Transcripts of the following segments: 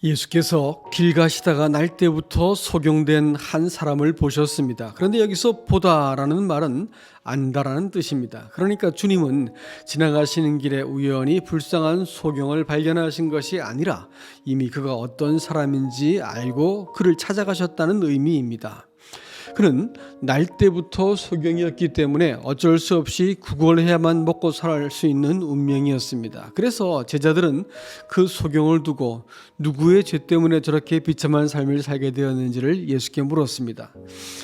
예수께서 길 가시다가 날 때부터 소경된 한 사람을 보셨습니다. 그런데 여기서 보다라는 말은 안다라는 뜻입니다. 그러니까 주님은 지나가시는 길에 우연히 불쌍한 소경을 발견하신 것이 아니라 이미 그가 어떤 사람인지 알고 그를 찾아가셨다는 의미입니다. 그는 날 때부터 소경이었기 때문에 어쩔 수 없이 구걸해야만 먹고 살 수 있는 운명이었습니다. 그래서 제자들은 그 소경을 두고 누구의 죄 때문에 저렇게 비참한 삶을 살게 되었는지를 예수께 물었습니다.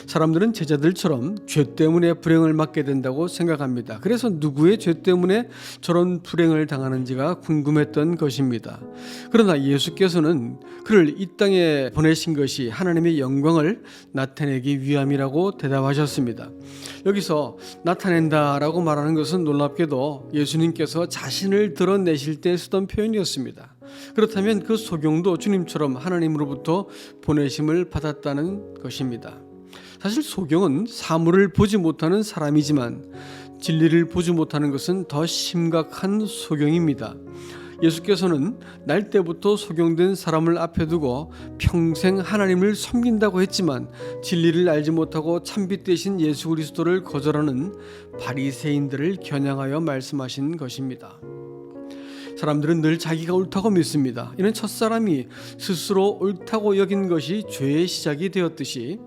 사람들은 제자들처럼 죄 때문에 불행을 맞게 된다고 생각합니다. 그래서 누구의 죄 때문에 저런 불행을 당하는지가 궁금했던 것입니다. 그러나 예수께서는 그를 이 땅에 보내신 것이 하나님의 영광을 나타내기 위함이라고 대답하셨습니다. 여기서 나타낸다라고 말하는 것은 놀랍게도 예수님께서 자신을 드러내실 때 쓰던 표현이었습니다. 그렇다면 그 소경도 주님처럼 하나님으로부터 보내심을 받았다는 것입니다. 사실 소경은 사물을 보지 못하는 사람이지만 진리를 보지 못하는 것은 더 심각한 소경입니다. 예수께서는 날 때부터 소경된 사람을 앞에 두고 평생 하나님을 섬긴다고 했지만 진리를 알지 못하고 참빛 대신 예수 그리스도를 거절하는 바리새인들을 겨냥하여 말씀하신 것입니다. 사람들은 늘 자기가 옳다고 믿습니다. 이는 첫사람이 스스로 옳다고 여긴 것이 죄의 시작이 되었듯이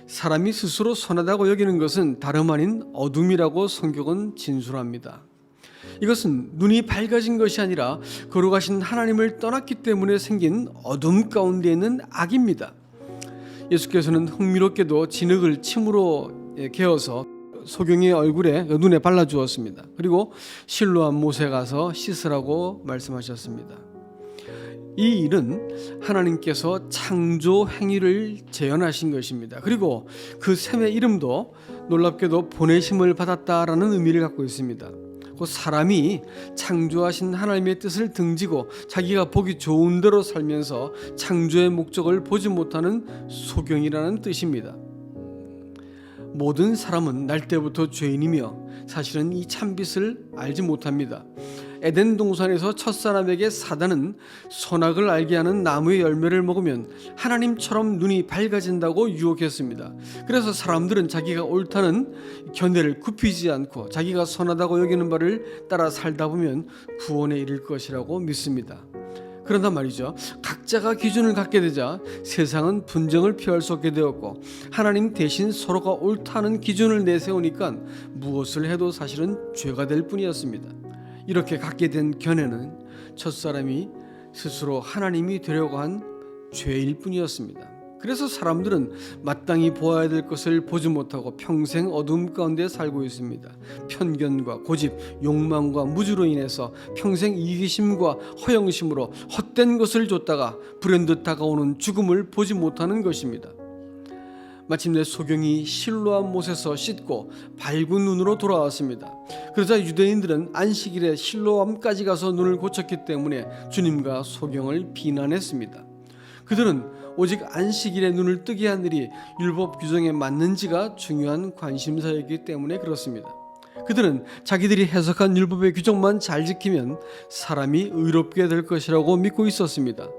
사람이 스스로 선하다고 여기는 것은 다름 아닌 어둠이라고 성경은 진술합니다. 이것은 눈이 밝아진 것이 아니라 거룩하신 하나님을 떠났기 때문에 생긴 어둠 가운데 있는 악입니다. 예수께서는 흥미롭게도 진흙을 침으로 개어서 소경의 얼굴에 눈에 발라주었습니다. 그리고 실로암 못에 가서 씻으라고 말씀하셨습니다. 이 일은 하나님께서 창조 행위를 재현하신 것입니다. 그리고 그 셈의 이름도 놀랍게도 보내심을 받았다라는 의미를 갖고 있습니다. 그 사람이 창조하신 하나님의 뜻을 등지고 자기가 보기 좋은 대로 살면서 창조의 목적을 보지 못하는 소경이라는 뜻입니다. 모든 사람은 날 때부터 죄인이며 사실은 이 참빛을 알지 못합니다. 에덴 동산에서 첫사람에게 사단은 선악을 알게 하는 나무의 열매를 먹으면 하나님처럼 눈이 밝아진다고 유혹했습니다. 그래서 사람들은 자기가 옳다는 견해를 굽히지 않고 자기가 선하다고 여기는 바를 따라 살다 보면 구원에 이를 것이라고 믿습니다. 그런단 말이죠. 각자가 기준을 갖게 되자 세상은 분쟁을 피할 수 없게 되었고 하나님 대신 서로가 옳다는 기준을 내세우니까 무엇을 해도 사실은 죄가 될 뿐이었습니다. 이렇게 갖게 된 견해는 첫사람이 스스로 하나님이 되려고 한 죄일 뿐이었습니다. 그래서 사람들은 마땅히 보아야 될 것을 보지 못하고 평생 어둠 가운데 살고 있습니다. 편견과 고집, 욕망과 무주로 인해서 평생 이기심과 허영심으로 헛된 것을 쫓다가 불현듯 다가오는 죽음을 보지 못하는 것입니다. 마침내 소경이 실로암 못에서 씻고 밝은 눈으로 돌아왔습니다. 그러자 유대인들은 안식일에 실로암까지 가서 눈을 고쳤기 때문에 주님과 소경을 비난했습니다. 그들은 오직 안식일에 눈을 뜨게 한 일이 율법 규정에 맞는지가 중요한 관심사였기 때문에 그렇습니다. 그들은 자기들이 해석한 율법의 규정만 잘 지키면 사람이 의롭게 될 것이라고 믿고 있었습니다.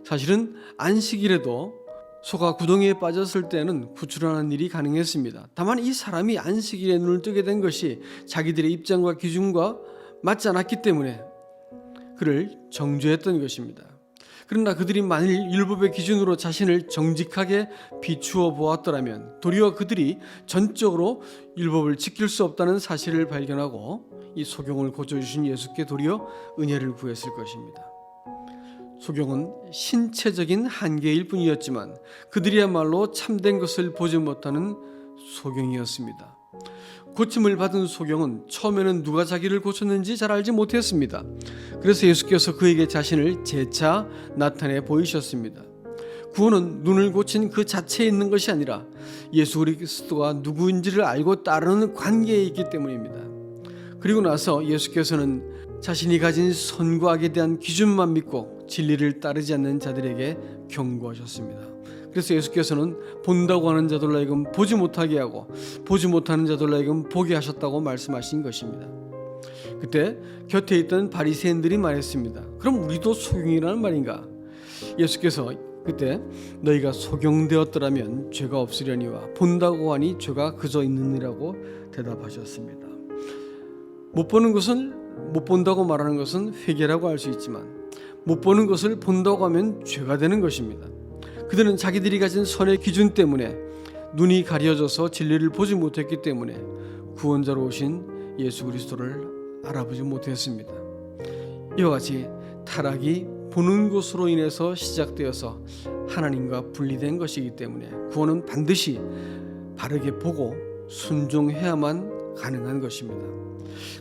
사실은 안식일에도 소가 구덩이에 빠졌을 때는 구출하는 일이 가능했습니다. 다만 이 사람이 안식일에 눈을 뜨게 된 것이 자기들의 입장과 기준과 맞지 않았기 때문에 그를 정죄했던 것입니다. 그러나 그들이 만일 율법의 기준으로 자신을 정직하게 비추어 보았더라면 도리어 그들이 전적으로 율법을 지킬 수 없다는 사실을 발견하고 이 소경을 고쳐주신 예수께 도리어 은혜를 구했을 것입니다. 소경은 신체적인 한계일 뿐이었지만 그들이야말로 참된 것을 보지 못하는 소경이었습니다. 고침을 받은 소경은 처음에는 누가 자기를 고쳤는지 잘 알지 못했습니다. 그래서 예수께서 그에게 자신을 재차 나타내 보이셨습니다. 구원은 눈을 고친 그 자체에 있는 것이 아니라 예수 그리스도가 누구인지를 알고 따르는 관계에 있기 때문입니다. 그리고 나서 예수께서는 자신이 가진 선과 악에 대한 기준만 믿고 진리를 따르지 않는 자들에게 경고하셨습니다. 그래서 예수께서는 본다고 하는 자들로 하여금 보지 못하게 하고 보지 못하는 자들로 하여금 보게 하셨다고 말씀하신 것입니다. 그때 곁에 있던 바리새인들이 말했습니다. 그럼 우리도 소경이라는 말인가? 예수께서 그때 너희가 소경되었더라면 죄가 없으려니와 본다고 하니 죄가 그저 있느니라고 대답하셨습니다. 못 보는 것을 못 본다고 말하는 것은 회개라고 할 수 있지만 못 보는 것을 본다고 하면 죄가 되는 것입니다. 그들은 자기들이 가진 선의 기준 때문에 눈이 가려져서 진리를 보지 못했기 때문에 구원자로 오신 예수 그리스도를 알아보지 못했습니다. 이와 같이 타락이 보는 것으로 인해서 시작되어서 하나님과 분리된 것이기 때문에 구원은 반드시 바르게 보고 순종해야만 가능한 것입니다.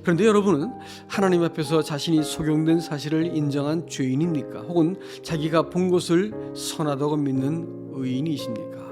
그런데 여러분은 하나님 앞에서 자신이 소경된 사실을 인정한 죄인입니까? 혹은 자기가 본 것을 선하다고 믿는 의인이십니까?